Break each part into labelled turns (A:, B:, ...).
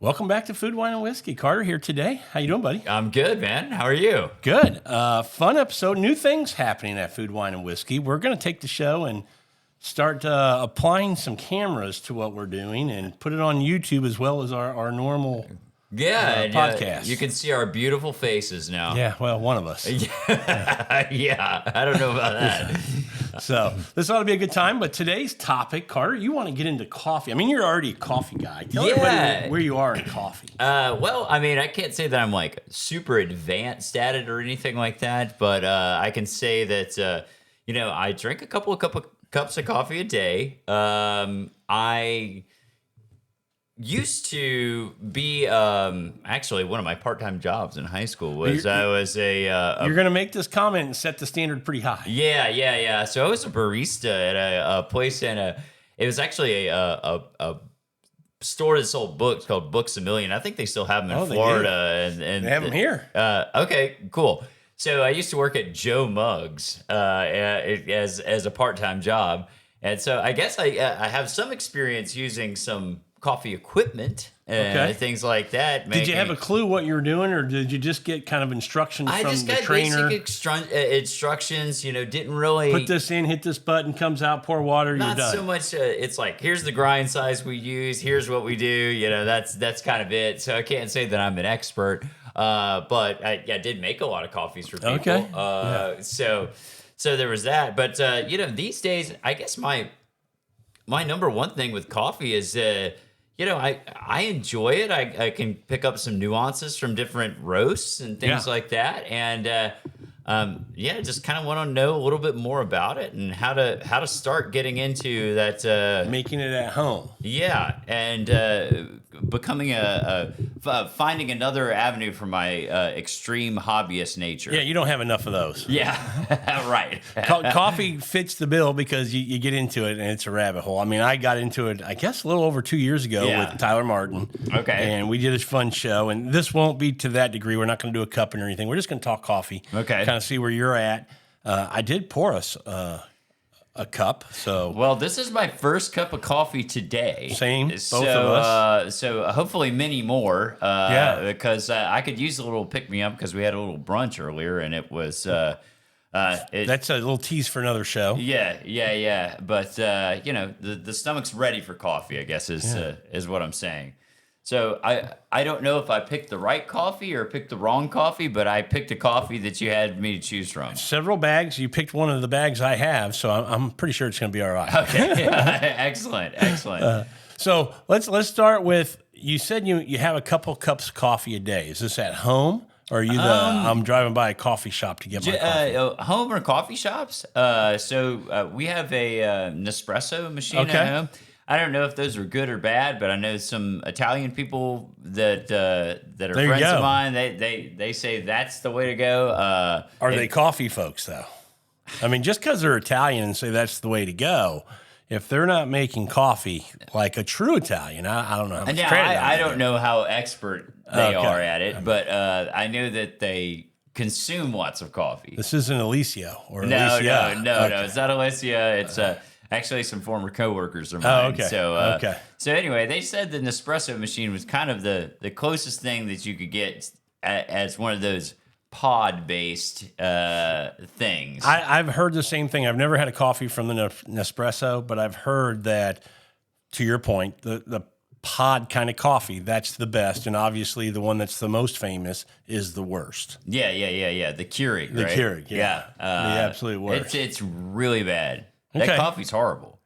A: Welcome back to Food, Wine, and Whiskey. Carter here today. How you doing, buddy?
B: I'm good, man. How are you?
A: Good. Fun episode. New things happening at Food, Wine, and Whiskey. We're going to take the show and start applying some cameras to what we're doing and put it on YouTube as well as our normal podcast.
B: You can see our beautiful faces now.
A: Yeah, well, one of us.
B: Yeah, I don't know about that.
A: So this ought to be a good time. But today's topic, Carter, you want to get into coffee. I mean, you're already a coffee guy. Tell everybody where you are in coffee.
B: Well, I mean, I can't say that I'm like super advanced at it or anything like that, but I can say that, I drink a couple of cups of coffee a day. I used to be actually one of my part-time jobs in high school was I was
A: you're going to make this comment and set the standard pretty high.
B: Yeah. So I was a barista at a place it was actually a store that sold books called Books A Million. I think they still have them in Florida. And
A: they have them here.
B: Okay, cool. So I used to work at Joe Muggs as a part-time job. And so I guess I have some experience using some coffee equipment and things like that.
A: Did you have a clue what you were doing, or did you just get kind of instructions from the trainer?
B: I just got basic instructions, didn't really...
A: Put this in, hit this button, comes out, pour water, you're done.
B: Not so much, it's like, here's the grind size we use, here's what we do, that's kind of it. So I can't say that I'm an expert, but I did make a lot of coffees for people.
A: Okay.
B: So there was that. But, these days, I guess my number one thing with coffee is... I enjoy it. I can pick up some nuances from different roasts and things like that. And just kind of want to know a little bit more about it and how to start getting into that.
A: Making it at home.
B: Yeah, and becoming finding another avenue for my extreme hobbyist nature.
A: Yeah, you don't have enough of those.
B: Yeah, right.
A: Coffee fits the bill because you get into it and it's a rabbit hole. I mean, I got into it, I guess, a little over 2 years ago with Tyler Martin.
B: Okay.
A: And we did a fun show. And this won't be to that degree. We're not going to do a cupping or anything. We're just going to talk coffee.
B: Okay.
A: Kind of see where you're at. I did pour us a cup. So
B: well, this is my first cup of coffee today.
A: Same, both of us.
B: So hopefully many more. Because I could use a little pick me up because we had a little brunch earlier, and it was.
A: That's a little tease for another show.
B: Yeah. But the stomach's ready for coffee, I guess is what I'm saying. So I don't know if I picked the right coffee or picked the wrong coffee, but I picked a coffee that you had me to choose from.
A: Several bags. You picked one of the bags I have, so I'm pretty sure it's going to be all right.
B: Okay, excellent.
A: So let's start with, you said you have a couple cups of coffee a day. Is this at home? Or are you I'm driving by a coffee shop to get my coffee?
B: Home or coffee shops? So we have a Nespresso machine at home. I don't know if those are good or bad, but I know some Italian people that are friends of mine. They say that's the way to go.
A: Are they coffee folks though? I mean, just because they're Italian and say that's the way to go, if they're not making coffee like a true Italian, I don't know how much credit
B: I don't know how expert they are at it, but I know that they consume lots of coffee.
A: This isn't Alicia or
B: no,
A: Alicia.
B: No, it's not Alicia. It's actually some former coworkers of mine. So anyway, they said the Nespresso machine was kind of the closest thing that you could get as one of those pod-based things.
A: I've heard the same thing. I've never had a coffee from the Nespresso, but I've heard that, to your point, the pod kind of coffee, that's the best. And obviously the one that's the most famous is the worst.
B: Yeah. The Keurig,
A: The
B: right?
A: Keurig, yeah. The absolute worst.
B: It's really bad.
A: Okay.
B: That coffee's horrible.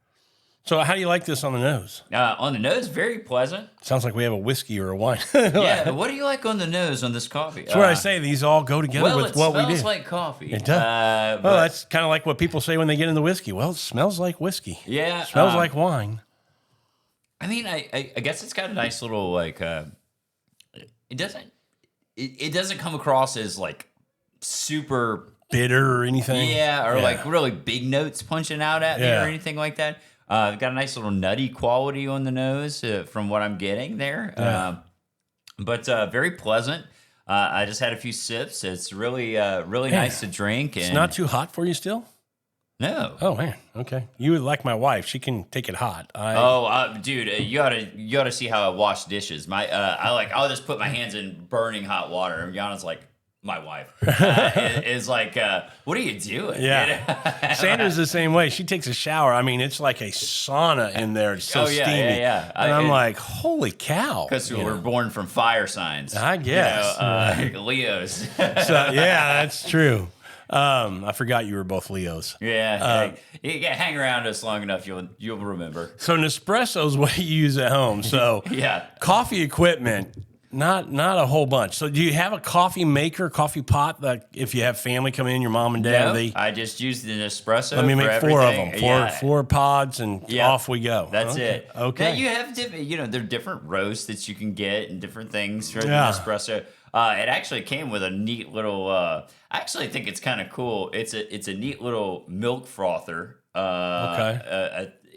A: So how do you like this on the nose?
B: On the nose, very pleasant.
A: Sounds like we have a whiskey or a wine.
B: Yeah, what do you like on the nose on this coffee?
A: That's what I say. These all go together with what we do.
B: It smells like coffee.
A: It does. Well, that's kind of like what people say when they get in the whiskey. Well, it smells like whiskey.
B: Yeah.
A: It smells like wine.
B: I mean, I guess it's got a nice little, like, it doesn't come across as, like, super...
A: bitter or anything.
B: Yeah, or like really big notes punching out at me or anything like that. Got a nice little nutty quality on the nose from what I'm getting there. But very pleasant. I just had a few sips. It's really nice to drink. And
A: it's not too hot for you still?
B: No.
A: Oh man, okay. You would like my wife. She can take it hot.
B: Dude, you gotta see how I wash dishes. I'll just put my hands in burning hot water. And Yana's like, my wife is like, what are you doing?
A: Yeah. Sandra's the same way. She takes a shower. I mean, it's like a sauna in there. It's so steamy.
B: Yeah.
A: And I'm like, holy cow.
B: Because we were born from fire signs.
A: I guess.
B: Leos.
A: So, yeah, that's true. I forgot you were both Leos.
B: Yeah. Hang around us long enough, you'll remember.
A: So Nespresso's what you use at home. So
B: Yeah.
A: coffee equipment, not a whole bunch. So do you have a coffee maker, coffee pot that if you have family come in, your mom and dad,
B: No, I just used the Nespresso.
A: let me make
B: for
A: four of
B: everything.
A: them, four pods, and off we go.
B: That's it.
A: Okay.
B: Now you have there are different roasts that you can get and different things for the
A: Yeah.
B: Nespresso. It actually came with a neat little. I actually think it's kind of cool. It's a neat little milk frother.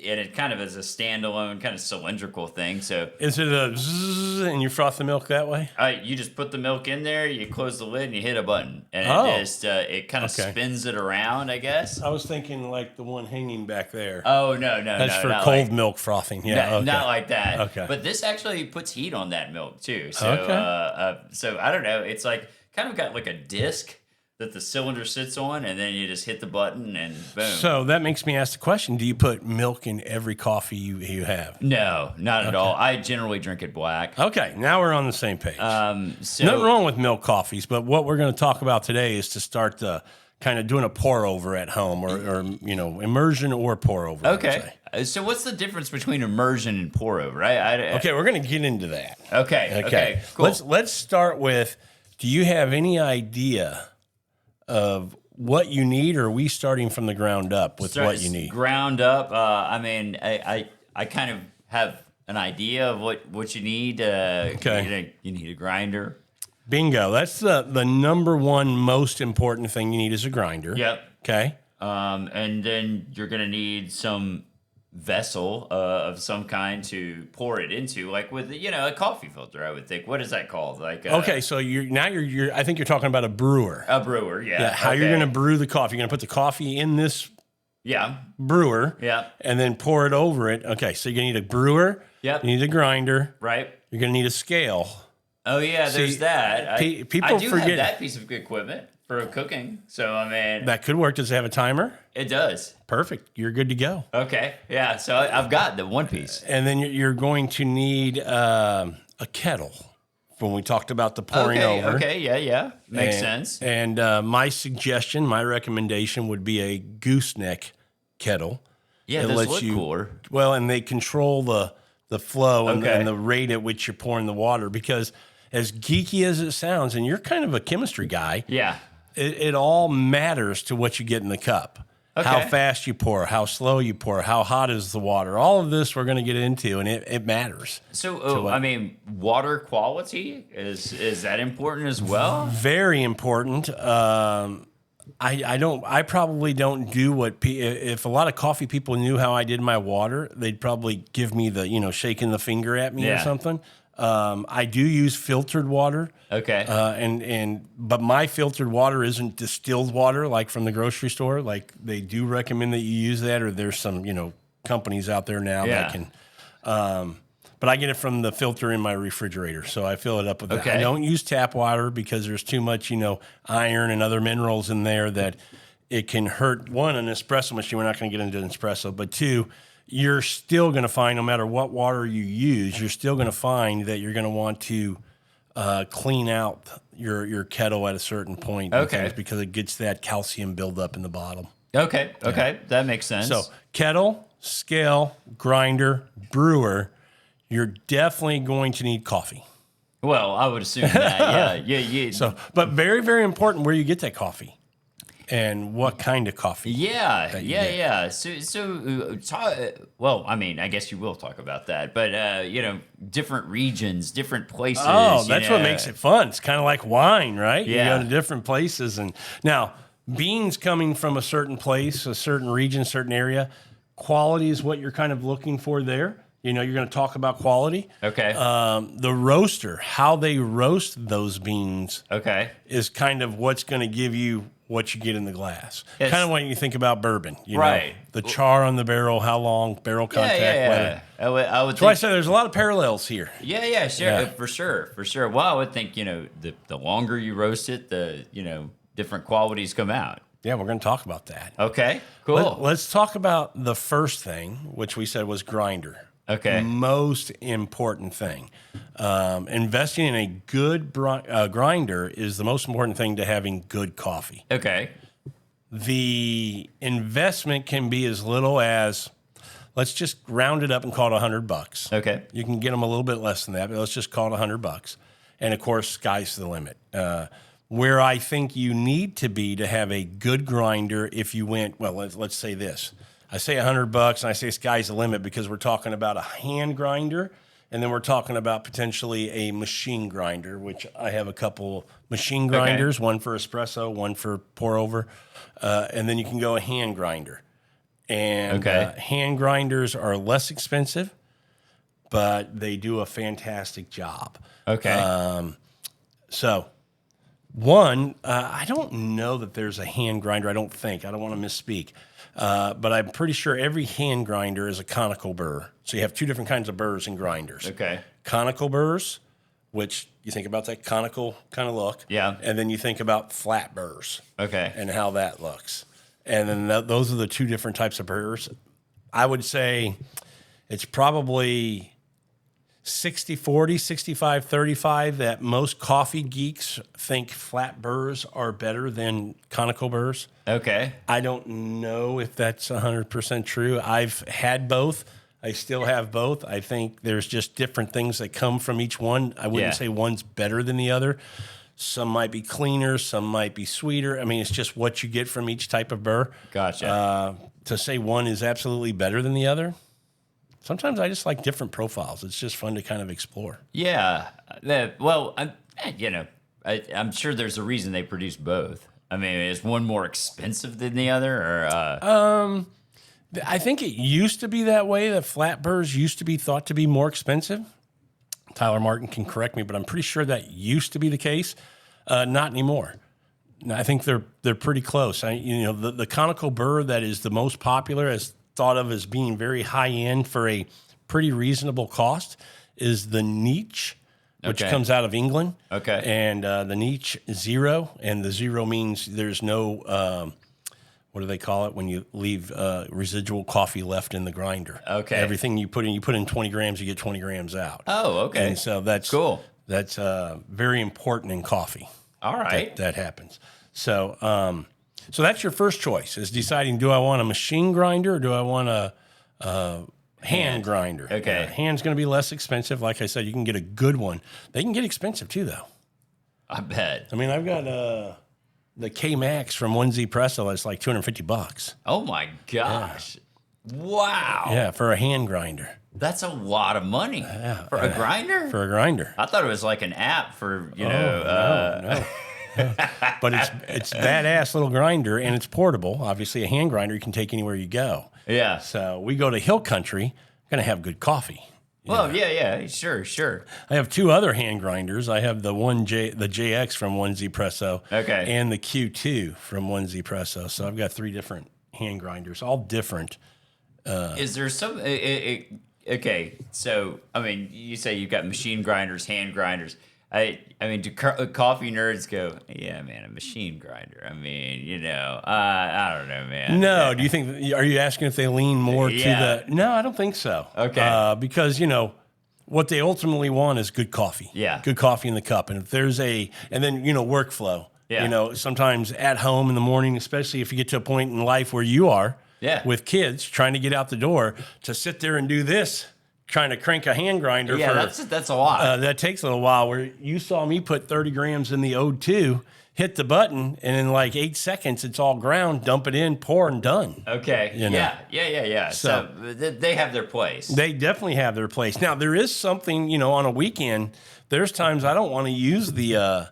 B: And it kind of is a standalone kind of cylindrical thing. So
A: Is it a zzz and you froth the milk that way?
B: you just put the milk in there, you close the lid, and you hit a button, and it kind of spins it around, I guess.
A: I was thinking like the one hanging back there.
B: Oh no,
A: That's for
B: not
A: cold
B: like,
A: milk frothing. Yeah,
B: not like that.
A: Okay.
B: But this actually puts heat on that milk too. So so I don't know. It's like kind of got like a disc that the cylinder sits on, and then you just hit the button and boom.
A: So that makes me ask the question: do you put milk in every coffee you have?
B: No, not at all. I generally drink it black.
A: Okay, now we're on the same page.
B: So
A: Nothing wrong with milk coffees, but what we're going to talk about today is to start the kind of doing a pour over at home, or immersion or pour over.
B: okay. So what's the difference between immersion and pour over?
A: Okay, we're going to get into that.
B: Okay. Cool.
A: Let's start with: do you have any idea of what you need, or are we starting from the ground up with what you need?
B: Ground up. I mean, I kind of have an idea of what you need.
A: Okay.
B: You need a grinder.
A: Bingo. That's the number one most important thing you need is a grinder.
B: Yep.
A: Okay.
B: And then you're gonna need some vessel of some kind to pour it into, like with a coffee filter. I would think. What is that called? Like
A: Okay, so you're I think you're talking about a brewer.
B: A brewer, yeah.
A: Yeah, how you're going to brew the coffee. You're going to put the coffee in this brewer.
B: Yeah.
A: And then pour it over it. Okay, so you're going to need a brewer.
B: Yep.
A: You need a grinder.
B: Right.
A: You're going to need a scale.
B: Oh yeah, there's that.
A: People
B: I do
A: forget
B: have that piece of equipment for cooking. So I mean,
A: that could work. Does it have a timer?
B: It does.
A: Perfect. You're good to go.
B: Okay. Yeah. So I've got the one piece.
A: And then you're going to need a kettle. When we talked about the pouring over.
B: Okay. Yeah. Makes sense.
A: And my suggestion, my recommendation would be a gooseneck kettle.
B: Yeah,
A: It
B: those
A: lets
B: look
A: you-
B: cooler.
A: Well, and they control the flow
B: Okay.
A: and the rate at which you're pouring the water, because as geeky as it sounds, and you're kind of a chemistry guy,
B: Yeah.
A: it all matters to what you get in the cup.
B: Okay.
A: How fast you pour, how slow you pour, how hot is the water. All of this we're going to get into, and it matters.
B: So, I mean, water quality is that important as well?
A: Very important. I probably don't do what if a lot of coffee people knew how I did my water, they'd probably give me the shaking the finger at me or
B: Yeah.
A: something. I do use filtered water.
B: Okay.
A: But my filtered water isn't distilled water like from the grocery store. Like they do recommend that you use that, or there's some companies out there now that can. But I get it from the filter in my refrigerator, so I fill it up with that.
B: Okay.
A: I don't use tap water because there's too much iron and other minerals in there that it can hurt. One, an espresso machine. We're not going to get into an espresso, but two, you're still going to find, no matter what water you use, you're still going to find that you're going to want to clean out your kettle at a certain point. and
B: Okay.
A: things because it gets that calcium buildup in the bottom.
B: Okay. That makes sense.
A: So kettle, scale, grinder, brewer, you're definitely going to need coffee.
B: well, I would assume that. Yeah.
A: So, but very, very important where you get that coffee and what kind of coffee.
B: Yeah. Well, I mean, I guess you will talk about that, but different regions, different places.
A: Oh, that's what makes it fun. It's kind of like wine, right?
B: Yeah.
A: You go to different places. And now, beans coming from a certain place, a certain region, certain area, quality is what you're kind of looking for there. You're going to talk about quality.
B: Okay.
A: The roaster, how they roast those beans
B: Okay.
A: is kind of what's going to give you what you get in the glass.
B: Yes.
A: Kind of when you think about bourbon, you
B: Right.
A: know, the char on the barrel, how long, barrel contact, weather.
B: I would
A: That's why I
B: think,
A: say there's a lot of parallels here.
B: yeah, sure,
A: Yeah.
B: for sure. Well, I would think, the longer you roast it, the, different qualities come out.
A: Yeah, we're going to talk about that.
B: Okay, cool.
A: Let's talk about the first thing, which we said was grinder.
B: Okay.
A: Most important thing. Investing in a good grinder is the most important thing to having good coffee.
B: Okay.
A: The investment can be as little as, let's just round it up and call it $100.
B: Okay.
A: You can get them a little bit less than that, but let's just call it $100. And of course, sky's the limit. Where I think you need to be to have a good grinder, if you went, well, let's say this. I say $100 and I say sky's the limit because we're talking about a hand grinder, and then we're talking about potentially a machine grinder, which I have a couple machine grinders, one for espresso, one for pour over, and then you can go a hand grinder. And hand grinders are less expensive, but they do a fantastic job.
B: Okay.
A: So, one, I don't know that there's a hand grinder. I don't think. I don't want to misspeak. But I'm pretty sure every hand grinder is a conical burr. So you have two different kinds of burrs and grinders.
B: Okay.
A: Conical burrs, which you think about that conical kind of look.
B: Yeah.
A: And then you think about flat burrs.
B: Okay.
A: And how that looks. And then those are the two different types of burrs. I would say it's probably 60-40, 65-35 that most coffee geeks think flat burrs are better than conical burrs.
B: Okay.
A: I don't know if that's 100% true. I've had both. I still have both. I think there's just different things that come from each one. I wouldn't say one's better than the other. Some might be cleaner, some might be sweeter. I mean, it's just what you get from each type of burr.
B: Gotcha.
A: To say one is absolutely better than the other, sometimes I just like different profiles. It's just fun to kind of explore.
B: Yeah. I'm sure there's a reason they produce both. I mean, is one more expensive than the other, or?
A: I think it used to be that way, that flat burrs used to be thought to be more expensive. Tyler Martin can correct me, but I'm pretty sure that used to be the case. Not anymore. I think they're pretty close. The conical burr that is the most popular, is thought of as being very high end for a pretty reasonable cost, is the Niche, which comes out of England.
B: Okay.
A: And the Niche Zero, and the zero means there's no, what do they call it when you leave residual coffee left in the grinder?
B: Okay.
A: Everything you put in 20 grams, you get 20 grams out.
B: Oh, okay.
A: And so that's
B: cool.
A: That's very important in coffee.
B: All right.
A: That happens. So, so that's your first choice, is deciding, do I want a machine grinder or do I want a hand grinder?
B: Okay.
A: Hand's going to be less expensive. Like I said, you can get a good one. They can get expensive too, though.
B: I bet.
A: I mean, I've got the K Max from 1Z Presso that's like $250.
B: Oh my gosh. Wow.
A: Yeah, for a hand grinder.
B: That's a lot of money for a grinder.
A: For a grinder.
B: I thought it was like an app for
A: No. But it's badass little grinder, and it's portable. Obviously, a hand grinder you can take anywhere you go.
B: Yeah.
A: So we go to Hill Country, gonna have good coffee.
B: Well, yeah, sure.
A: I have two other hand grinders. I have the JX from 1Z Presso, and the Q2 from 1Z Presso. So I've got three different hand grinders, all different.
B: Is there some? Okay, so I mean, you say you've got machine grinders, hand grinders. I mean, do coffee nerds go, yeah, man, a machine grinder? I mean, I don't know, man.
A: No, do you think? Are you asking if they lean more to the? No, I don't think so.
B: Okay,
A: because what they ultimately want is good coffee.
B: Yeah,
A: good coffee in the cup, and if there's and then workflow.
B: Yeah.
A: Sometimes at home in the morning, especially if you get to a point in life where you are, with kids trying to get out the door, to sit there and do this, trying to crank a hand grinder.
B: Yeah, that's a lot.
A: That takes a little while. Where you saw me put 30 grams in the O2, hit the button, and in like 8 seconds, it's all ground. Dump it in, pour, and done.
B: Okay. Yeah. So they have their place.
A: They definitely have their place. Now there is something, on a weekend. There's times I don't want to use the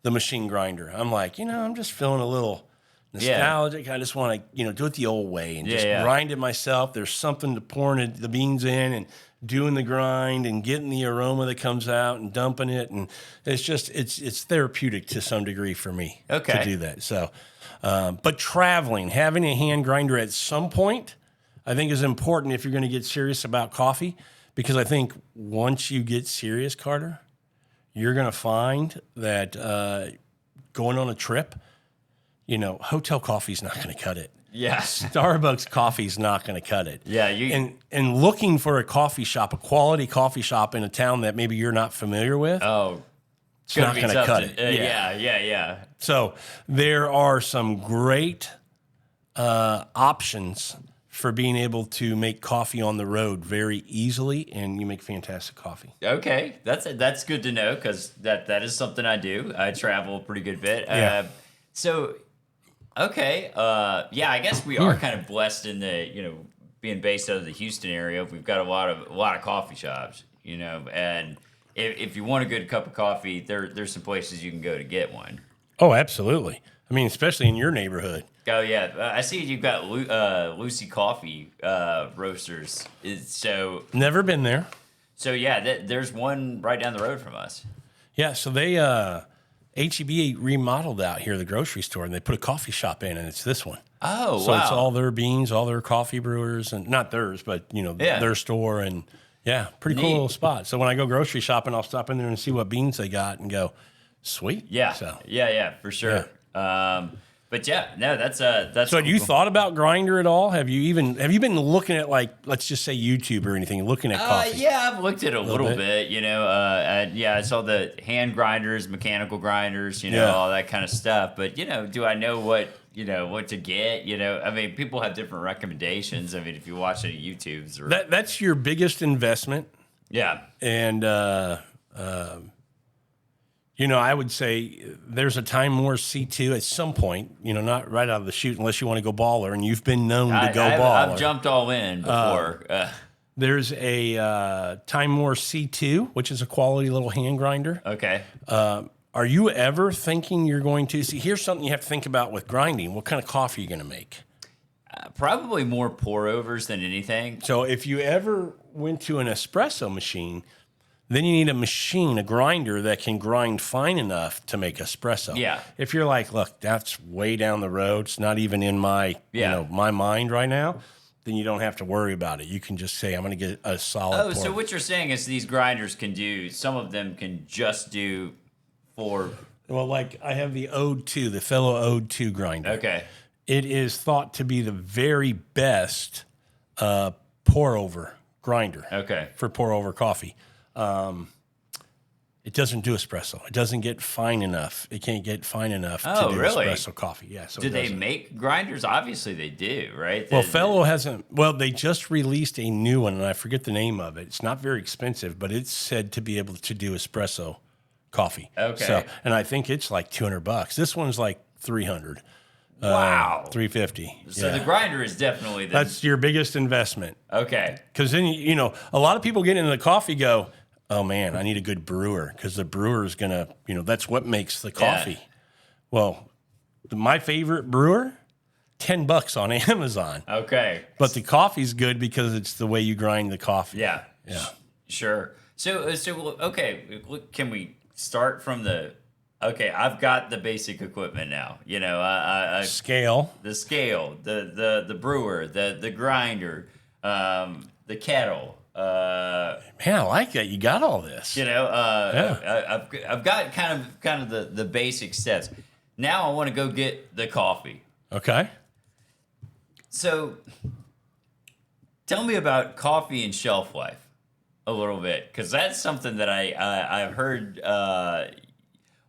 A: machine grinder. I'm like, I'm just feeling a little nostalgic. I just want to, do it the old way and just grind it myself. There's something to pouring the beans in and doing the grind and getting the aroma that comes out and dumping it. And it's just, it's therapeutic to some degree for me to do that. So, but traveling, having a hand grinder at some point, I think is important if you're going to get serious about coffee, because I think once you get serious, Carter, you're going to find that going on a trip, hotel coffee is not going to cut it.
B: Yeah.
A: Starbucks coffee is not going to cut it.
B: Yeah.
A: And looking for a coffee shop, a quality coffee shop in a town that maybe you're not familiar with.
B: Oh,
A: it's not going to cut it.
B: Yeah.
A: So there are some great options for being able to make coffee on the road very easily, and you make fantastic coffee.
B: Okay. That's good to know, because that is something I do. I travel a pretty good bit. Okay. I guess we are kind of blessed in the, being based out of the Houston area. We've got a lot of coffee shops, and if you want a good cup of coffee, there's some places you can go to get one.
A: Oh, absolutely. I mean, especially in your neighborhood.
B: Oh, yeah. I see you've got Lucy Coffee Roasters.
A: Never been there.
B: So, yeah, there's one right down the road from us.
A: Yeah, so they H-E-B remodeled out here, the grocery store, and they put a coffee shop in, and it's this one.
B: Oh,
A: so
B: wow.
A: It's all their beans, all their coffee brewers, and not theirs, but, their store, and, pretty cool little spot. So when I go grocery shopping, I'll stop in there and see what beans they got and go, sweet.
B: Yeah, yeah, for sure. Yeah. But that's
A: So
B: cool.
A: have you thought about grinder at all? Have you been looking at, like, let's just say YouTube or anything, looking at coffee?
B: Yeah, I've looked at it a little bit. I saw the hand grinders, mechanical grinders, all that kind of stuff. But do I know what to get? I mean, people have different recommendations. I mean, if you watch any YouTubes,
A: that's your biggest investment.
B: Yeah,
A: and I would say there's a Time Wars C2 at some point, not right out of the chute unless you want to go baller, and you've been known to go baller.
B: I've jumped all in before.
A: There's a Time Wars C2, which is a quality little hand grinder.
B: Okay.
A: Are you ever thinking you're going to see? Here's something you have to think about with grinding. What kind of coffee are you going to make?
B: Probably more pour overs than anything.
A: So if you ever went to an espresso machine, then you need a grinder that can grind fine enough to make espresso.
B: Yeah.
A: If you're like, look, that's way down the road, it's not even in my my mind right now, then you don't have to worry about it. You can just say, I'm going to get a solid pour.
B: So what you're saying is these grinders can do, some of them can just do for...
A: Well, like I have the Ode 2, the Fellow Ode 2 grinder.
B: Okay.
A: It is thought to be the very best pour-over grinder.
B: Okay.
A: For pour-over coffee. It doesn't do espresso. It doesn't get fine enough. It can't get fine enough to do espresso coffee. Yeah. So
B: do they make grinders? Obviously they do, right?
A: Well, Fellow hasn't. Well, they just released a new one, and I forget the name of it. It's not very expensive, but it's said to be able to do espresso coffee.
B: Okay.
A: So, and I think it's like $200. This one's like $300.
B: Wow.
A: $350.
B: So the grinder is definitely
A: that's your biggest investment.
B: Okay.
A: Because then a lot of people get into the coffee go, oh man, I need a good brewer, because the brewer is gonna that's what makes the coffee.
B: Yeah.
A: Well, my favorite brewer, $10 on Amazon.
B: Okay.
A: But the coffee's good because it's the way you grind the coffee.
B: Yeah.
A: Yeah.
B: Sure. So okay, can we start from the? Okay, I've got the basic equipment now.
A: Scale.
B: The scale, the brewer, the grinder, the kettle.
A: Man, I like that. You got all this.
B: I've got kind of the basic steps. Now I want to go get the coffee.
A: Okay.
B: So, tell me about coffee and shelf life a little bit, because that's something that I've heard.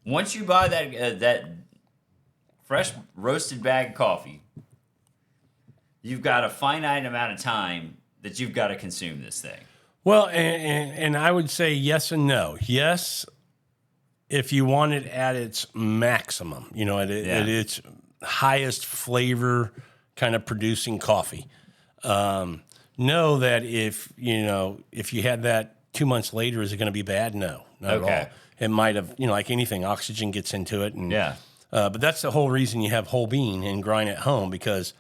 B: Once you buy that fresh roasted bag of coffee, you've got a finite amount of time that you've got to consume this thing.
A: Well, and I would say yes and no. Yes, if you want it at its maximum, at its highest flavor kind of producing coffee. Know that if you had that 2 months later, is it going to be bad? No, not at all. It might have, like anything, oxygen gets into it. And, But that's the whole reason you have whole bean and grind at home, because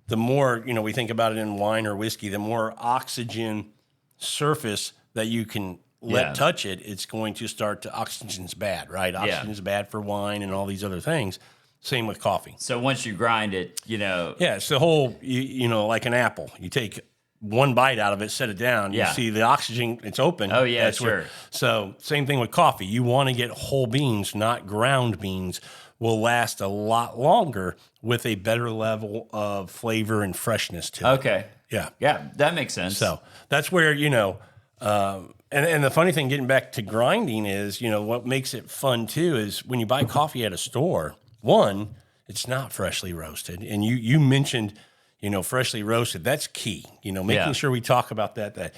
A: the more, we think about it in wine or whiskey, the more oxygen surface that you can let touch it, it's going to start to, oxygen's bad, right? Oxygen's bad for wine and all these other things. Same with coffee.
B: So once you grind it,
A: Yeah, it's the whole, like an apple. You take one bite out of it, set it down. You see the oxygen, it's open.
B: Oh, yeah, sure.
A: So same thing with coffee. You want to get whole beans, not ground beans. Will last a lot longer with a better level of flavor and freshness to it.
B: Okay.
A: Yeah.
B: Yeah, that makes sense.
A: So that's where, and the funny thing, getting back to grinding, is, what makes it fun too is when you buy coffee at a store, one, it's not freshly roasted. And you mentioned, freshly roasted. That's key. Making sure we talk about that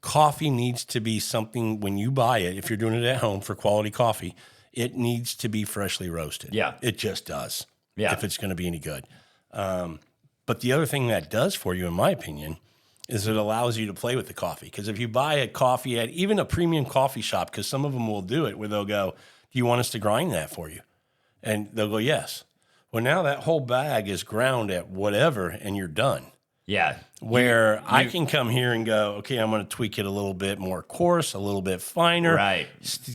A: coffee needs to be something, when you buy it, if you're doing it at home for quality coffee, it needs to be freshly roasted.
B: Yeah.
A: It just does.
B: Yeah.
A: If it's going to be any good. But the other thing that does for you, in my opinion, is it allows you to play with the coffee. Because if you buy a coffee at even a premium coffee shop, because some of them will do it, where they'll go, do you want us to grind that for you? And they'll go, yes. Well, now that whole bag is ground at whatever, and you're done.
B: Yeah.
A: Where I can come here and go, okay, I'm going to tweak it a little bit more coarse, a little bit finer,
B: right?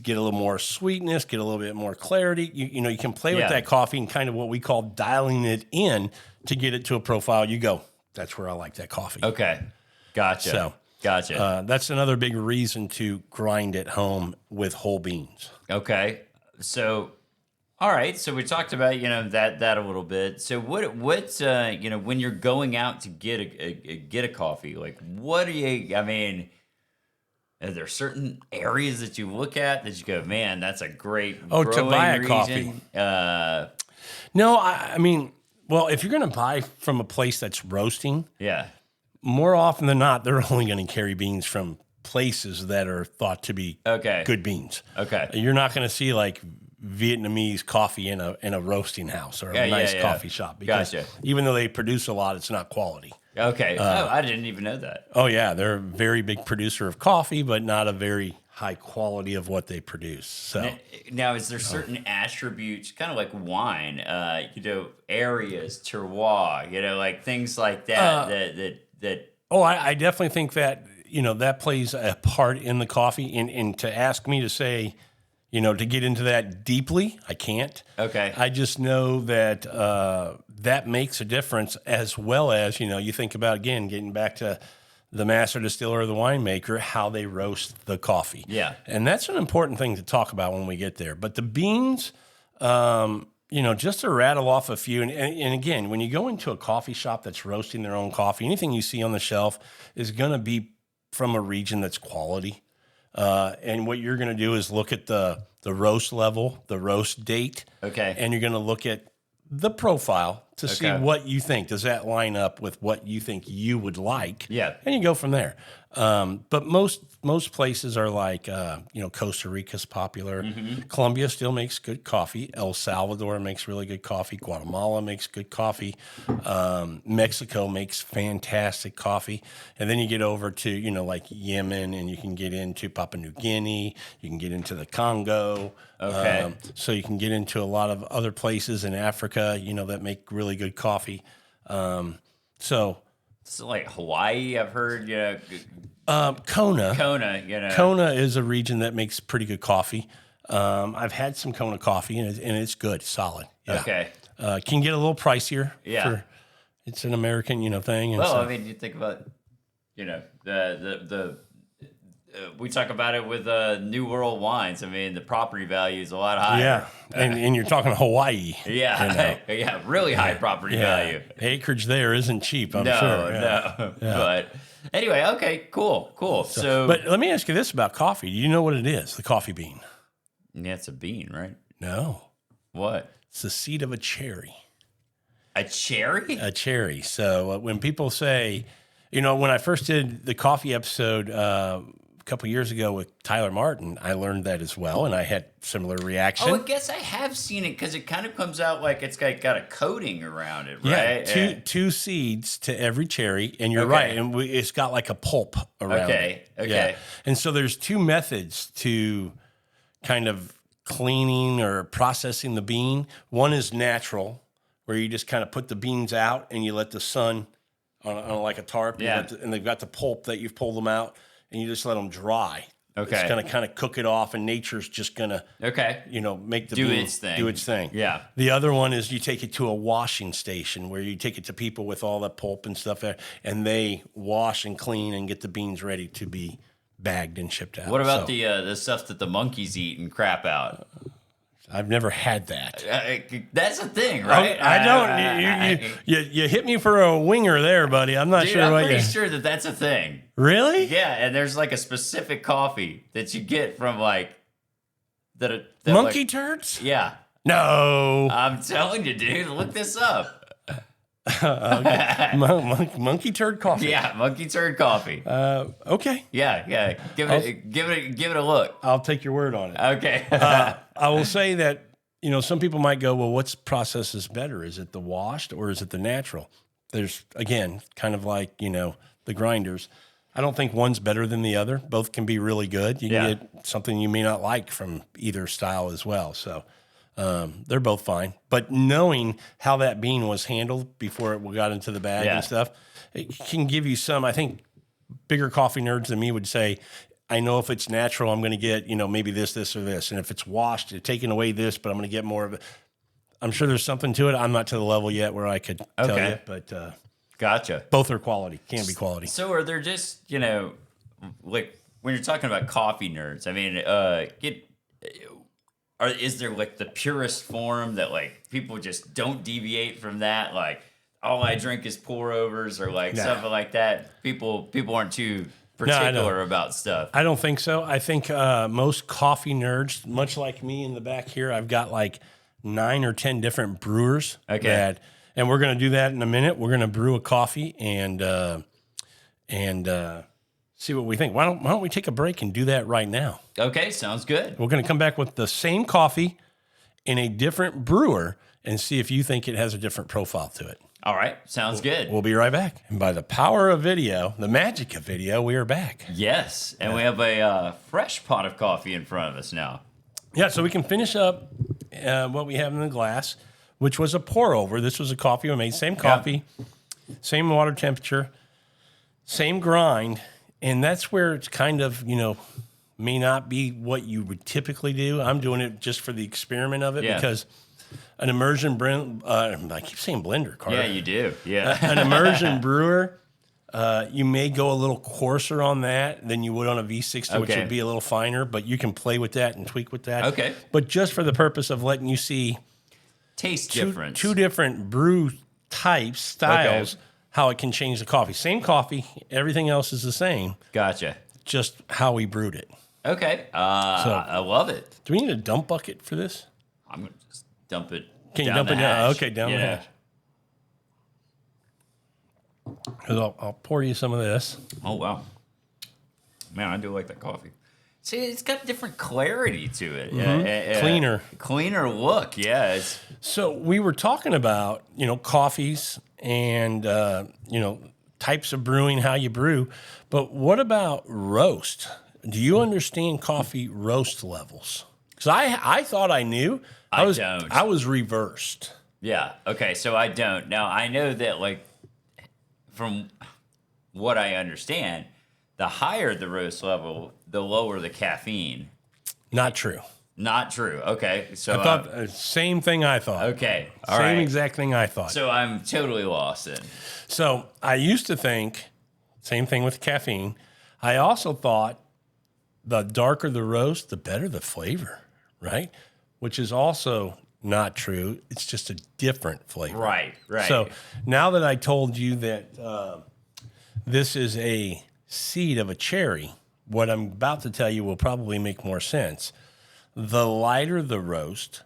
A: Get a little more sweetness, get a little bit more clarity. You can play with that coffee and kind of what we call dialing it in to get it to a profile. You go, that's where I like that coffee.
B: Okay, gotcha.
A: So
B: gotcha.
A: That's another big reason to grind at home with whole beans.
B: Okay, so. All right, so we talked about that a little bit. So what when you're going out to get a coffee, like what do you? I mean, are there certain areas that you look at that you go, man, that's a great
A: to buy a
B: region?
A: coffee? No, I mean, well, if you're going to buy from a place that's roasting, more often than not, they're only going to carry beans from places that are thought to be good beans.
B: Okay,
A: you're not going to see like Vietnamese coffee in a roasting house or a nice coffee shop, because even though they produce a lot, it's not quality.
B: Okay. I didn't even know that.
A: Oh yeah, they're a very big producer of coffee, but not a very high quality of what they produce. So
B: now, is there certain attributes, kind of like wine, areas, terroir, like things like that that.
A: Oh, I definitely think that that plays a part in the coffee. And to ask me to say, to get into that deeply, I can't.
B: Okay.
A: I just know that that makes a difference, as well as, you think about, again, getting back to the master distiller or the winemaker, how they roast the coffee.
B: Yeah.
A: And that's an important thing to talk about when we get there. But the beans, just to rattle off a few, and again, when you go into a coffee shop that's roasting their own coffee, anything you see on the shelf is going to be from a region that's quality. And what you're going to do is look at the roast level, the roast date.
B: Okay.
A: And you're going to look at the profile to see what you think. Does that line up with what you think you would like?
B: Yeah.
A: And you go from there. But most places are like, Costa Rica's popular.
B: Mm-hmm.
A: Colombia still makes good coffee. El Salvador makes really good coffee. Guatemala makes good coffee. Mexico makes fantastic coffee. And then you get over to, like Yemen, and you can get into Papua New Guinea. You can get into the Congo.
B: Okay.
A: So you can get into a lot of other places in Africa, that make really good coffee. So
B: like Hawaii, I've heard,
A: Kona.
B: Kona,
A: Kona is a region that makes pretty good coffee. I've had some Kona coffee, and it's good, solid. Yeah.
B: Okay.
A: Can get a little pricier.
B: Yeah.
A: It's an American, thing. And
B: well,
A: so,
B: I mean, you think about, the we talk about it with New World wines. I mean, the property value is a lot higher.
A: Yeah, and you're talking Hawaii.
B: Yeah, yeah, really high property value.
A: Acreage there isn't cheap, I'm sure.
B: No. But anyway, okay, cool. So,
A: but let me ask you this about coffee. Do you know what it is, the coffee bean?
B: Yeah, it's a bean, right?
A: No.
B: What?
A: It's the seed of a cherry.
B: A cherry?
A: A cherry. So when people say, when I first did the coffee episode a couple years ago with Tyler Martin, I learned that as well, and I had similar reaction.
B: Oh, I guess I have seen it, because it kind of comes out like it's got a coating around it,
A: Yeah,
B: right?
A: two seeds to every cherry, and you're right, and it's got like a pulp around it.
B: Okay.
A: Yeah. And so there's two methods to kind of cleaning or processing the bean. One is natural, where you just kind of put the beans out and you let the sun on like a tarp.
B: Yeah.
A: And they've got the pulp that you've pulled them out, and you just let them dry.
B: Okay.
A: It's going to kind of cook it off, and nature's just going to,
B: Okay.
A: make the
B: Do
A: bean
B: its thing.
A: do its thing.
B: Yeah.
A: The other one is you take it to a washing station where you take it to people with all the pulp and stuff there, and they wash and clean and get the beans ready to be bagged and shipped out.
B: What about
A: So,
B: the stuff that the monkeys eat and crap out?
A: I've never had that.
B: That's a thing, right?
A: I don't. You hit me for a winger there, buddy. I'm not
B: Dude,
A: sure
B: I'm
A: what
B: pretty
A: you.
B: sure that that's a thing.
A: Really?
B: Yeah, and there's like a specific coffee that you get from like that
A: Monkey
B: like,
A: turds?
B: yeah,
A: No.
B: I'm telling you, dude. Look this up.
A: Monkey turd coffee.
B: Yeah, monkey turd coffee.
A: Okay.
B: Yeah. Give it a look.
A: I'll take your word on it.
B: Okay.
A: I will say that, some people might go, well, what's process is better? Is it the washed or is it the natural? There's, again, kind of like, the grinders. I don't think one's better than the other. Both can be really good. You can get something you may not like from either style as well. So they're both fine. But knowing how that bean was handled before it got into the bag and stuff, it can give you some, I think, bigger coffee nerds than me would say, I know if it's natural, I'm going to get, maybe this, or this. And if it's washed, it's taking away this, but I'm going to get more of it. I'm sure there's something to it. I'm not to the level yet where I could tell you, but
B: Gotcha.
A: both are quality, can be quality.
B: So are there just, like when you're talking about coffee nerds, I mean, is there like the purest form that like people just don't deviate from that? Like all I drink is pour overs or like something like that. People aren't too particular about stuff.
A: I don't think so. I think most coffee nerds, much like me in the back here, I've got like 9 or 10 different brewers.
B: Okay.
A: And we're going to do that in a minute. We're going to brew a coffee and see what we think. Why don't we take a break and do that right now?
B: Okay, sounds good.
A: We're going to come back with the same coffee in a different brewer and see if you think it has a different profile to it.
B: All right, sounds good.
A: We'll be right back. And by the power of video, the magic of video, we are back.
B: Yes, and we have a fresh pot of coffee in front of us now.
A: Yeah, so we can finish up what we have in the glass, which was a pour over. This was a coffee we made, same coffee, same water temperature, same grind. And that's where it's kind of, may not be what you would typically do. I'm doing it just for the experiment of it because an immersion blend, I keep saying blender, Carter.
B: Yeah, you do. Yeah.
A: An immersion brewer, you may go a little coarser on that than you would on a V60, which would be a little finer, but you can play with that and tweak with that.
B: Okay.
A: But just for the purpose of letting you see
B: Taste difference.
A: two different brew types, styles, how it can change the coffee. Same coffee, everything else is the same.
B: Gotcha.
A: Just how we brewed it.
B: Okay. I love it.
A: Do we need a dump bucket for this?
B: I'm going to just dump it.
A: Can you
B: down
A: dump
B: the
A: it down?
B: hatch.
A: Okay, down the hatch. 'Cause I'll pour you some of this.
B: Oh, wow. Man, I do like that coffee. See, it's got different clarity to it.
A: Cleaner.
B: Cleaner look, yeah.
A: So we were talking about, coffees and, types of brewing, how you brew. But what about roast? Do you understand coffee roast levels? Because I thought I knew. I
B: don't.
A: I was reversed.
B: Yeah, okay, so I don't. Now, I know that, like, from what I understand, the higher the roast level, the lower the caffeine.
A: Not true.
B: Not true. Okay, so
A: I thought same thing I thought.
B: okay, all
A: Same
B: right.
A: exact thing I thought.
B: So I'm totally lost then.
A: So I used to think, same thing with caffeine. I also thought the darker the roast, the better the flavor, right? Which is also not true. It's just a different flavor.
B: Right.
A: So now that I told you that this is a seed of a cherry, what I'm about to tell you will probably make more sense. The lighter the roast,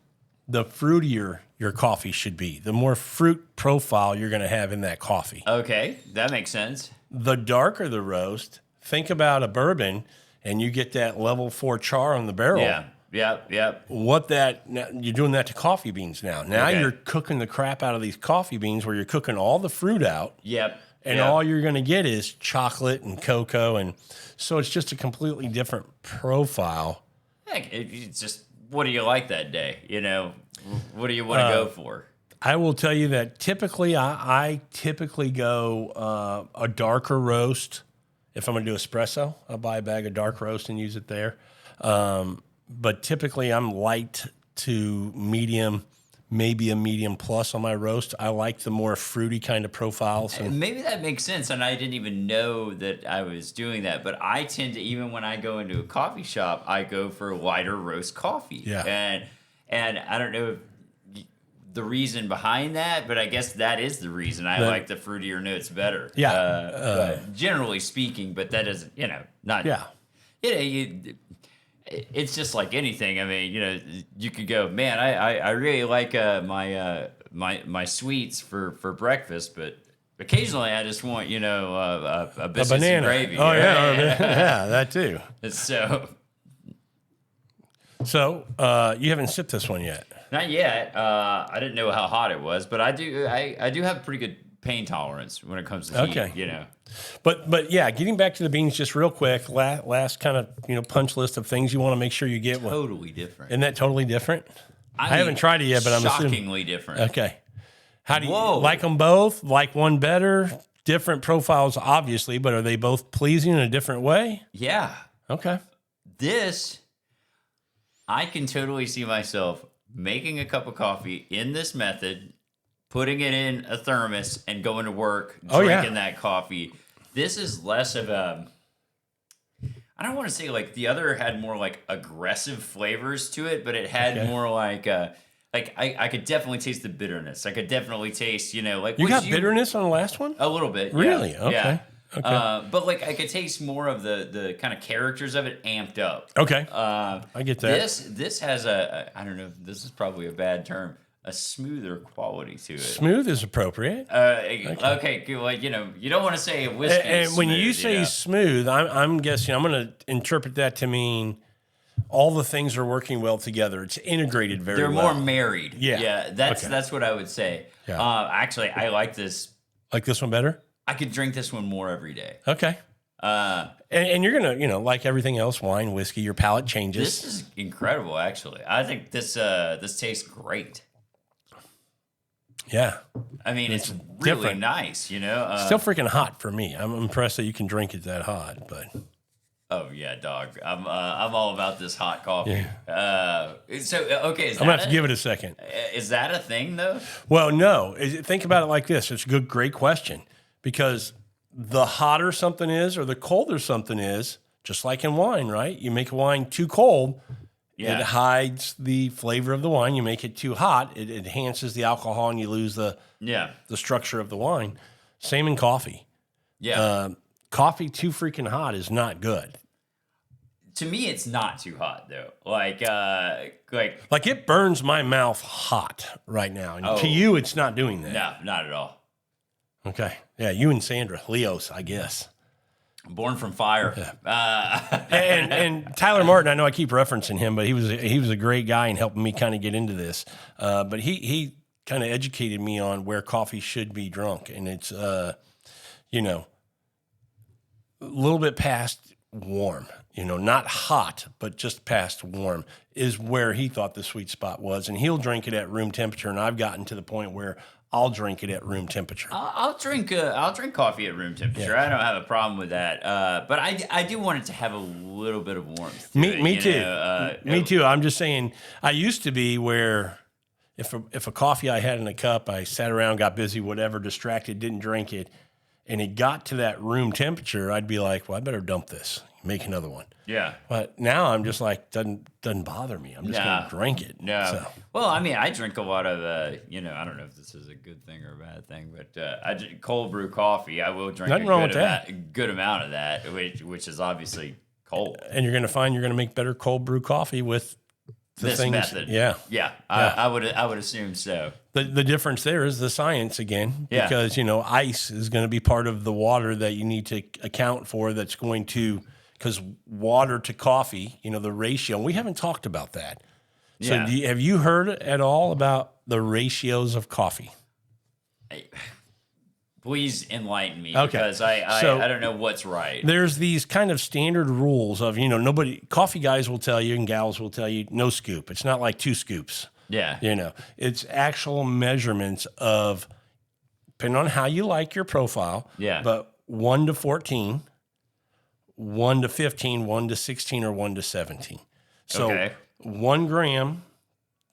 A: the fruitier your coffee should be. The more fruit profile you're going to have in that coffee.
B: Okay, that makes sense.
A: The darker the roast, think about a bourbon and you get that level 4 char on the barrel.
B: Yeah. Yep.
A: You're doing that to coffee beans now. Now
B: Okay.
A: you're cooking the crap out of these coffee beans where you're cooking all the fruit out.
B: Yep.
A: And all you're going to get is chocolate and cocoa. And so it's just a completely different profile.
B: Heck, it's just what do you like that day? You know, what do you want to go for?
A: I will tell you that typically I typically go a darker roast. If I'm going to do espresso, I'll buy a bag of dark roast and use it there. But typically I'm light to medium, maybe a medium plus on my roast. I like the more fruity kind of profiles. And
B: Maybe that makes sense, and I didn't even know that I was doing that. But I tend to, even when I go into a coffee shop, I go for lighter roast coffee.
A: Yeah.
B: And I don't know the reason behind that, but I guess that is the reason I like the fruitier notes better.
A: Yeah.
B: But generally speaking, but that doesn't, not.
A: yeah.
B: It's just like anything. I mean, you could go, man, I really like my sweets for breakfast, but occasionally I just want a biscuits and
A: banana.
B: gravy.
A: Oh,
B: right?
A: yeah, that too.
B: So
A: So you haven't sipped this one yet.
B: not yet. I didn't know how hot it was, but I do have pretty good pain tolerance when it comes to heat.
A: Okay. But yeah, getting back to the beans just real quick, last kind of punch list of things you want to make sure you get.
B: Totally different.
A: Isn't that totally different?
B: I
A: haven't tried it yet, but I'm assuming.
B: shockingly different.
A: Okay. How do you
B: Whoa.
A: like them both? Like one better? Different profiles, obviously, but are they both pleasing in a different way?
B: Yeah.
A: Okay.
B: This, I can totally see myself making a cup of coffee in this method, putting it in a thermos, and going to work drinking that coffee. This is less of a, I don't want to say like the other had more like aggressive flavors to it, but it had more like I could definitely taste the bitterness. I could definitely taast, like
A: You got bitterness on the last one?
B: a little bit.
A: Really?
B: Yeah,
A: Okay.
B: yeah.
A: Okay.
B: But like I could taste more of the kind of characters of it amped up.
A: Okay. I get that.
B: This has a I don't know. This is probably a bad term. A smoother quality to it.
A: Smooth is appropriate.
B: Okay. Well, you don't want to say whiskey.
A: And
B: is
A: when
B: smooth,
A: you say smooth, I'm guessing I'm going to interpret that to mean all the things are working well together. It's integrated very
B: they're
A: well.
B: more married.
A: Yeah.
B: Yeah. That's what I would say.
A: Yeah.
B: Actually, I like this.
A: Like this one better?
B: I could drink this one more every day.
A: Okay. And you're going to, like everything else, wine, whiskey, your palate changes.
B: This is incredible. Actually, I think this tastes great.
A: Yeah.
B: I mean, it's really
A: different.
B: nice,
A: Still freaking hot for me. I'm impressed that you can drink it that hot, but
B: oh yeah, dog. I'm all about this hot coffee. So okay,
A: I'm gonna have to give it a second.
B: Is that a thing though?
A: Well, no. Think about it like this. It's a great question, because the hotter something is or the colder something is, just like in wine, right? You make a wine too cold, it hides the flavor of the wine. You make it too hot, it enhances the alcohol, and you lose the structure of the wine. Same in coffee.
B: Yeah.
A: Coffee too freaking hot is not good.
B: To me, it's not too hot though. Like
A: it burns my mouth hot right now. And to you, it's not doing that.
B: no, not at all.
A: Okay. Yeah, you and Sandra, Leos, I guess.
B: Born from fire.
A: And Tyler Martin, I know I keep referencing him, but he was a great guy in helping me kind of get into this. But he kind of educated me on where coffee should be drunk, and it's a little bit past warm. Not hot, but just past warm is where he thought the sweet spot was, and he'll drink it at room temperature. And I've gotten to the point where I'll drink it at room temperature.
B: I'll drink coffee at room temperature. I don't have a problem with that. But I do want it to have a little bit of warmth. To it,
A: me too. Me too. I'm just saying. I used to be where if a coffee I had in a cup, I sat around, got busy, whatever, distracted, didn't drink it, and it got to that room temperature, I'd be like, well, I better dump this, make another one.
B: Yeah.
A: But now I'm just like, doesn't bother me. I'm just going to drink it.
B: No.
A: So.
B: Well, I mean, I drink a lot of, I don't know if this is a good thing or a bad thing, but I drink cold brew coffee. I will drink
A: Nothing wrong with that.
B: a good amount of that, which is obviously cold.
A: And you're going to find you're going to make better cold brew coffee with
B: this method.
A: Yeah.
B: Yeah. I would assume so.
A: The difference there is the science again, because, ice is going to be part of the water that you need to account for that's going to, because water to coffee, the ratio, we haven't talked about that. So have you heard at all about the ratios of coffee?
B: Please enlighten me,
A: Okay.
B: because I
A: So-
B: don't know what's right.
A: There's these kind of standard rules of, coffee guys will tell you and gals will tell you no scoop. It's not like 2 scoops.
B: Yeah.
A: It's actual measurements of, depending on how you like your profile.
B: Yeah.
A: But 1 to 14, 1 to 15, 1 to 16, or 1 to 17. So
B: Okay.
A: 1 gram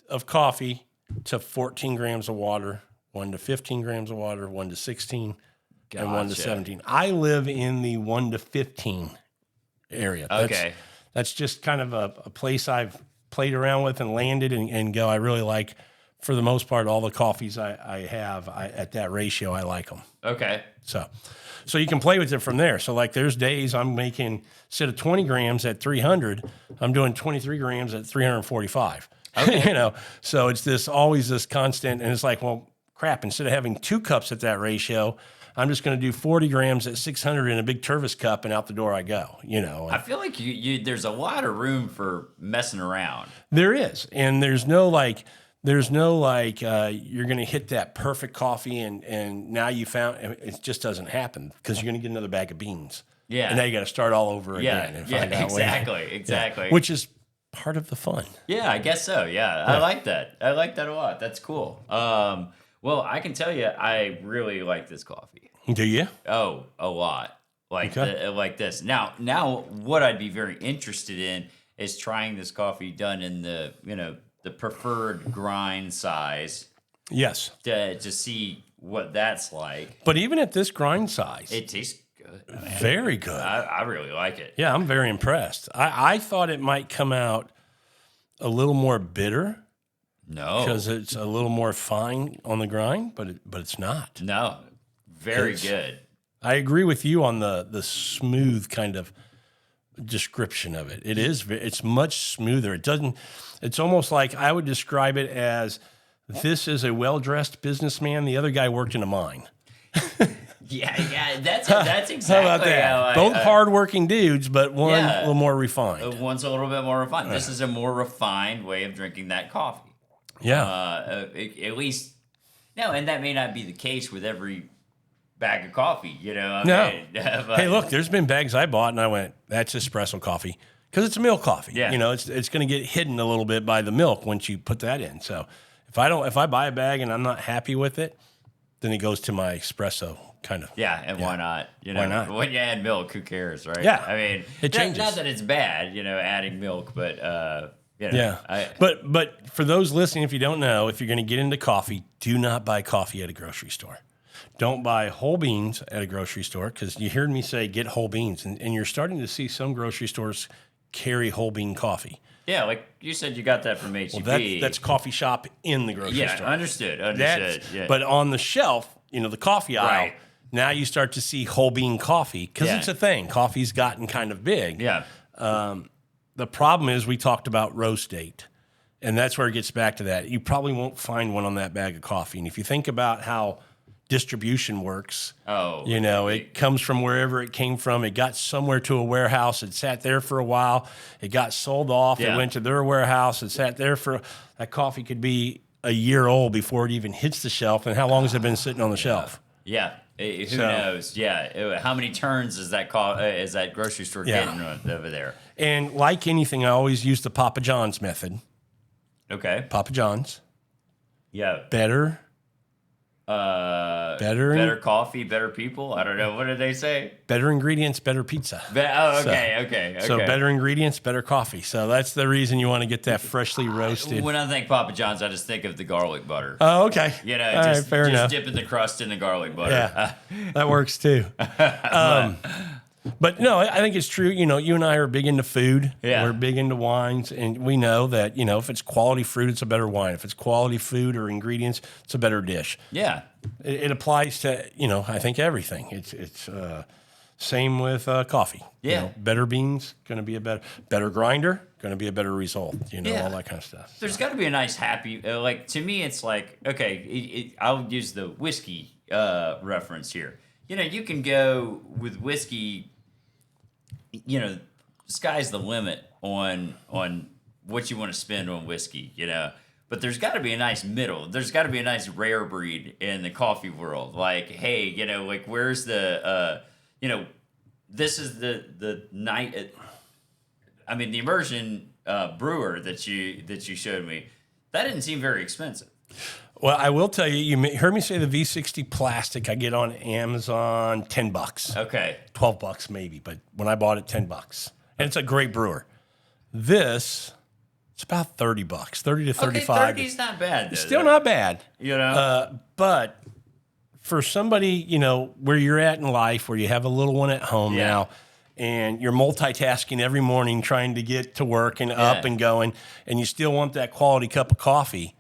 A: of coffee to 14 grams of water, 1 to 15 grams of water, 1 to 16, and 1 to
B: Gotcha.
A: 17. I live in the 1 to 15 area.
B: Okay.
A: That's just kind of a place I've played around with and landed and go. I really like, for the most part, all the coffees I have at that ratio. I like them.
B: Okay.
A: So you can play with it from there. So like there's days I'm making, instead of 20 grams at 300, I'm doing 23 grams at 345. Okay. So it's always this constant, and it's like, well, crap, instead of having 2 cups at that ratio, I'm just going to do 40 grams at 600 in a big Tervis cup, and out the door I go,
B: I feel like there's a lot of room for messing around.
A: There is. And there's no you're going to hit that perfect coffee and now you found, it just doesn't happen, because you're going to get another bag of beans.
B: Yeah.
A: And now you got to start all over again. And find out
B: Exactly.
A: which is part of the fun.
B: Yeah, I guess so. Yeah, I like that. I like that a lot. That's cool. Well, I can tell you, I really like this coffee.
A: Do you?
B: Oh, a lot. Like
A: Okay.
B: like this. Now, what I'd be very interested in is trying this coffee done in the the preferred grind size
A: Yes.
B: to see what that's like.
A: But even at this grind size,
B: It tastes good. I mean,
A: very good.
B: I really like it.
A: Yeah, I'm very impressed. I thought it might come out a little more bitter
B: No,
A: because it's a little more fine on the grind, but it's not.
B: no, very
A: It's-
B: good.
A: I agree with you on the smooth kind of description of it. It's much smoother. It's almost like I would describe it as, this is a well-dressed businessman. The other guy worked in a mine.
B: Yeah, that's exactly
A: How about that?
B: how I,
A: Both hardworking dudes, but one
B: Yeah.
A: a little more refined.
B: One's a little bit more refined. This is a more refined way of drinking that coffee.
A: Yeah.
B: At least, no, and that may not be the case with every bag of coffee, I
A: No.
B: mean, but-
A: Hey, look, there's been bags I bought and I went, that's espresso coffee, because it's milk coffee.
B: Yeah.
A: It's going to get hidden a little bit by the milk once you put that in. So if I buy a bag and I'm not happy with it, then it goes to my espresso kind of.
B: Yeah, and why not?
A: Why not?
B: When you add milk, who cares, right?
A: Yeah.
B: I mean,
A: It changes.
B: Not that it's bad, adding milk, but
A: Yeah. But for those listening, if you don't know, if you're going to get into coffee, do not buy coffee at a grocery store. Don't buy whole beans at a grocery store, because you heard me say get whole beans. And you're starting to see some grocery stores carry whole bean coffee.
B: yeah, like you said, you got that from HEB.
A: That's coffee shop in the grocery
B: yeah,
A: store.
B: understood. Yeah.
A: But on the shelf, the coffee aisle,
B: Right.
A: now you start to see whole bean coffee, because
B: Yeah.
A: it's a thing. Coffee's gotten kind of big.
B: yeah,
A: The problem is we talked about roast date, and that's where it gets back to that. You probably won't find one on that bag of coffee. And if you think about how distribution works,
B: oh,
A: it comes from wherever it came from. It got somewhere to a warehouse. It sat there for a while. It got sold off.
B: Yeah.
A: It went to their warehouse. It sat there that coffee could be a year old before it even hits the shelf. And how long has it been sitting on the shelf?
B: yeah. Who
A: So-
B: knows? Yeah, how many turns is that grocery store
A: Yeah.
B: getting over there?
A: And like anything, I always use the Papa John's method.
B: Okay,
A: Papa John's,
B: yeah.
A: better
B: Better coffee, better people. I don't know. What did they say?
A: better ingredients, better pizza.
B: Okay.
A: So better ingredients, better coffee. So that's the reason you want to get that freshly roasted.
B: When I think Papa John's, I just think of the garlic butter.
A: Oh, okay.
B: All
A: right, fair enough.
B: dipping the crust in the garlic butter.
A: Yeah, that works too. But no, I think it's true. You and I are big into food.
B: Yeah.
A: We're big into wines, and we know that, if it's quality fruit, it's a better wine. If it's quality food or ingredients, it's a better dish.
B: Yeah.
A: It applies to, I think everything. It's same with coffee.
B: Yeah.
A: Better beans, going to be a better grinder, going to be a better result.
B: Yeah.
A: All that kind of stuff.
B: There's got to be a nice happy, like to me, it's like, okay, I'll use the whiskey reference here. You can go with whiskey, sky's the limit on what you want to spend on whiskey, But there's got to be a nice middle. There's got to be a nice rare breed in the coffee world. Like, hey, like where's the, this is the night. I mean, the immersion brewer that you showed me, that didn't seem very expensive.
A: Well, I will tell you, heard me say the V60 plastic I get on Amazon, $10.
B: Okay.
A: $12 maybe, but when I bought it, $10. And it's a great brewer. This, it's about $30, $30 to $35.
B: Okay, 30 is not bad. Though,
A: Still not bad.
B: But
A: for somebody, where you're at in life, where you have a little one at home now, and you're multitasking every morning trying to get to work and up and going, and you still want that quality cup of coffee,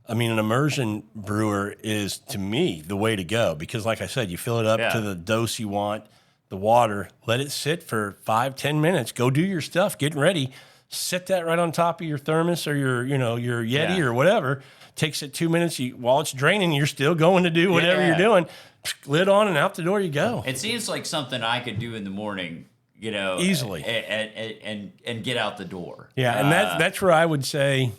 A: I mean, an immersion brewer is, to me, the way to go. Because like I said, you fill it up to the dose you want, the water, let it sit for 5-10 minutes, go do your stuff, getting ready, set that right on top of your thermos or your Yeti or whatever. Takes it 2 minutes. While it's draining, you're still going to do whatever you're doing. Lid on and out the door you go.
B: It seems like something I could do in the morning,
A: easily,
B: and get out the door.
A: Yeah, and that's where I would say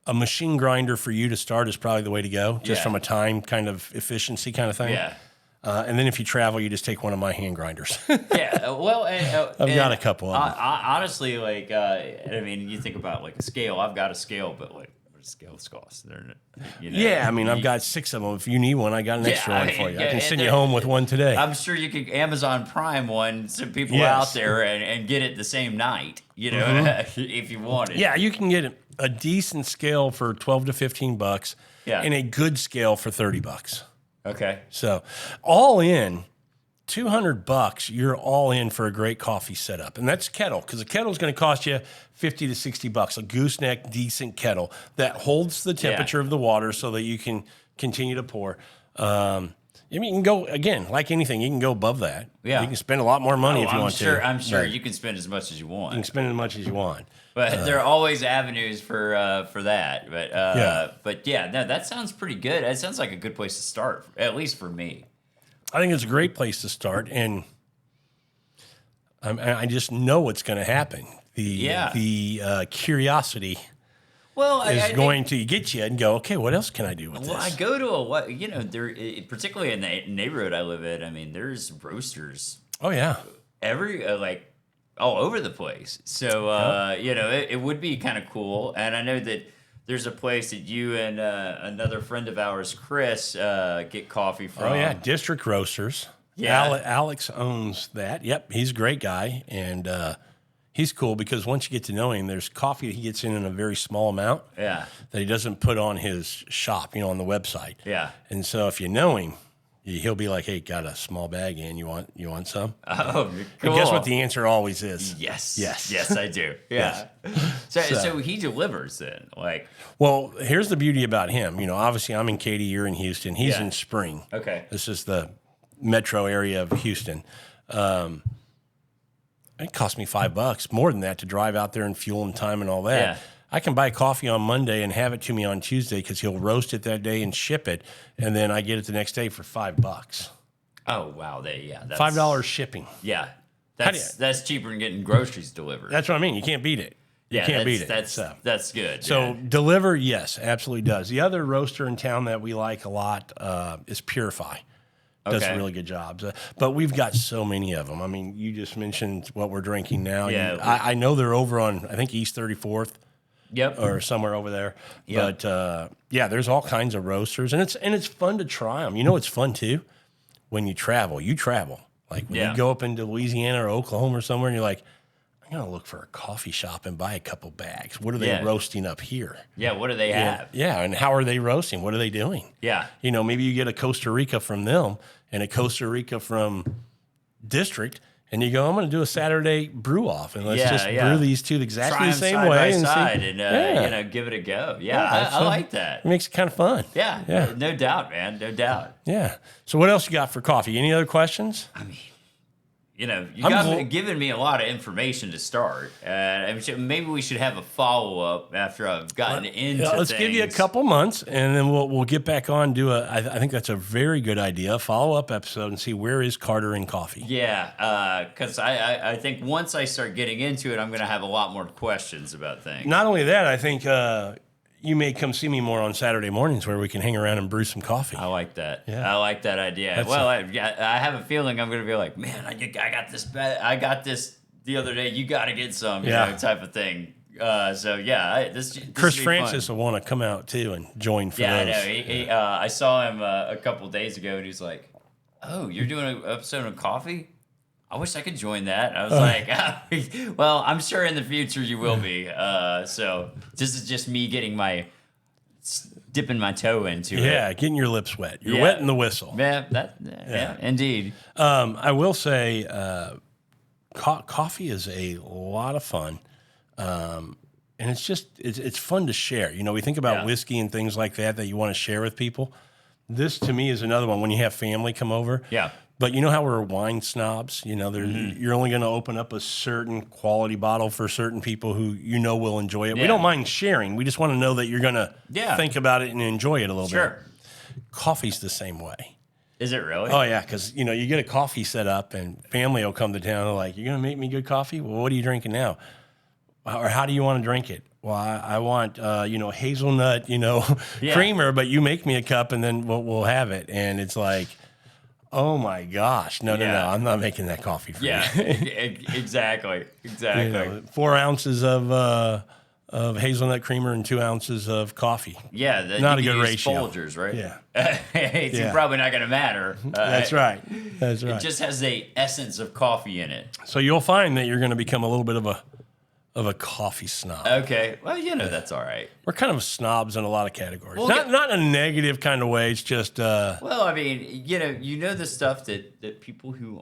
A: a machine grinder for you to start is probably the way to go, just from a time kind of efficiency kind of thing.
B: Yeah.
A: And then if you travel, you just take one of my hand grinders.
B: Well,
A: I've got a couple of them.
B: Honestly, like, I mean, you think about like a scale. I've got a scale, but like, what do scales cost?
A: Yeah, I mean, I've got 6 of them. If you need one, I got an extra one for you. I can send you home with one today.
B: I'm sure you could Amazon Prime one to people out there and get it the same night, if you wanted.
A: Yeah, you can get a decent scale for $12 to $15, and a good scale for $30.
B: Okay.
A: So, all in, $200, you're all in for a great coffee setup. And that's kettle, because a kettle is going to cost you $50 to $60. A gooseneck, decent kettle that holds the temperature of the water so that you can continue to pour. I mean, you can go, again, like anything, you can go above that.
B: Yeah.
A: You can spend a lot more money if you want to.
B: I'm sure you can spend as much as you want.
A: You can spend as much as you want.
B: But there are always avenues for that. But no, that sounds pretty good. It sounds like a good place to start, at least for me.
A: I think it's a great place to start, and I just know what's going to happen. The curiosity is going to get you and go, okay, what else can I do with this?
B: Well, I go to there, particularly in the neighborhood I live in. I mean, there's roasters.
A: Oh yeah,
B: all over the place. So it would be kind of cool. And I know that there's a place that you and another friend of ours, Chris, get coffee from.
A: Oh yeah, District Roasters. Yeah, Alex owns that. Yep, he's a great guy, and he's cool because once you get to know him, there's coffee that he gets in a very small amount.
B: Yeah. That
A: he doesn't put on his shop, on the website.
B: Yeah.
A: And so if you know him, he'll be like, "Hey, got a small bag in. You want some?"
B: Oh, cool.
A: And guess what the answer always is?
B: Yes.
A: Yes.
B: Yes, I do. Yeah. So he delivers then.
A: Well, here's the beauty about him. Obviously I'm in Katy, you're in Houston. He's in Spring.
B: Okay.
A: This is the metro area of Houston. It cost me $5, more than that, to drive out there and fuel and time and all that.
B: Yeah.
A: I can buy coffee on Monday and have it to me on Tuesday because he'll roast it that day and ship it, and then I get it the next day for $5.
B: Oh wow, that's
A: $5 shipping.
B: Yeah, that's cheaper than getting groceries delivered.
A: That's what I mean. You can't beat it. You can't beat it.
B: That's good.
A: So deliver, yes, absolutely does. The other roaster in town that we like a lot is Purify. Does a really good job. But we've got so many of them. I mean, you just mentioned what we're drinking now.
B: Yeah,
A: I know they're over on, I think, East 34th.
B: Yep.
A: Or somewhere over there.
B: Yep.
A: But there's all kinds of roasters, and it's fun to try them. It's fun too when you travel. Like when you go up into Louisiana or Oklahoma or somewhere, and you're like, I'm gonna look for a coffee shop and buy a couple bags. What are they roasting up here?
B: Yeah, what do they have?
A: Yeah, and how are they roasting? What are they doing?
B: Yeah.
A: Maybe you get a Costa Rica from them and a Costa Rica from District, and you go, I'm going to do a Saturday brew off, and let's just brew these two exactly the same way
B: and give it a go. Yeah, I like that.
A: It makes it kind of fun.
B: Yeah, no doubt, man, no doubt.
A: Yeah. So what else you got for coffee? Any other questions?
B: I mean, you know,
A: I'm
B: given me a lot of information to start. Maybe we should have a follow up after I've gotten into.
A: Yeah, let's give you a
B: things.
A: couple months, and then we'll get back on. I think that's a very good idea. Follow up episode and see where is Carter in coffee.
B: Yeah, because I think once I start getting into it, I'm going to have a lot more questions about things.
A: Not only that, I think you may come see me more on Saturday mornings where we can hang around and brew some coffee.
B: I like that.
A: Yeah.
B: I like that idea. I have a feeling I'm going to be like, man, I got this the other day. You got to get some, you know, type of thing. This
A: Chris
B: should be
A: Francis
B: fun.
A: will want to come out too and join for
B: Yeah,
A: those.
B: I know. I saw him a couple days ago, and he's like, "Oh, you're doing an episode on coffee? I wish I could join that." I was like, "Well, I'm sure in the future you will be." So this is just me getting dipping my toe into it.
A: Yeah, getting your lips wet. You're wetting the whistle.
B: Yeah, indeed.
A: I will say, coffee is a lot of fun, and it's fun to share. You know, we think about whiskey and things like that you want to share with people. This to me is another one when you have family come over.
B: Yeah.
A: But you know how we're wine snobs? You know, you're only going to open up a certain quality bottle for certain people who you know will enjoy it.
B: Yeah.
A: We don't mind sharing. We just want to know that you're going to think about it and enjoy it a little bit.
B: Sure.
A: Coffee's the same way.
B: Is it really?
A: Oh, yeah, because, you know, you get a coffee set up and family will come to town. They're like, you're going to make me good coffee? Well, what are you drinking now? Or how do you want to drink it? Well, I want, hazelnut, creamer, but you make me a cup and then we'll have it. And it's like, oh my gosh. No, I'm not making that coffee for you.
B: Exactly.
A: You know, 4 ounces of hazelnut creamer and 2 ounces of coffee.
B: Yeah.
A: Not a
B: you
A: good
B: use
A: ratio.
B: Folgers, right?
A: Yeah.
B: It's probably not going to matter.
A: That's right. That's right.
B: It just has the essence of coffee in it.
A: So you'll find that you're going to become a little bit of a coffee snob.
B: Okay. Well, that's all right.
A: We're kind of snobs in a lot of categories.
B: Well,
A: not in a negative kind of way. It's just
B: well, I mean, the stuff that people who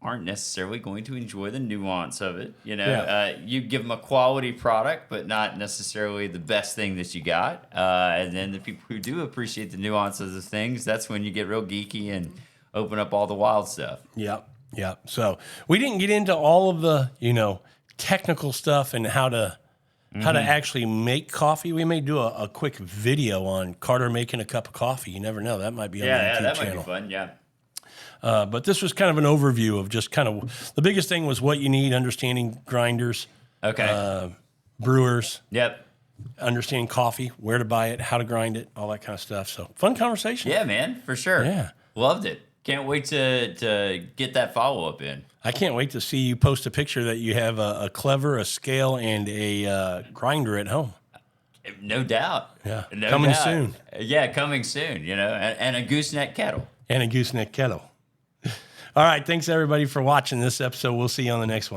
B: aren't necessarily going to enjoy the nuance of it. You give them a quality product, but not necessarily the best thing that you got. And then the people who do appreciate the nuances of things, that's when you get real geeky and open up all the wild stuff.
A: Yep. So we didn't get into all of the technical stuff and how to actually make coffee. We may do a quick video on Carter making a cup of coffee. You never know. That might be on the YouTube
B: that
A: channel.
B: might be fun. Yeah.
A: But this was kind of an overview of just kind of the biggest thing was what you need, understanding grinders, brewers, understanding coffee, where to buy it, how to grind it, all that kind of stuff. So fun conversation.
B: Yeah, man, for sure.
A: Yeah.
B: Loved it. Can't wait to get that follow-up in.
A: I can't wait to see you post a picture that you have a clever, a scale, and a grinder at home.
B: No doubt.
A: Yeah.
B: No
A: coming
B: doubt.
A: soon.
B: Yeah, coming soon, and a gooseneck kettle.
A: And a gooseneck kettle. All right. Thanks, everybody, for watching this episode. We'll see you on the next one.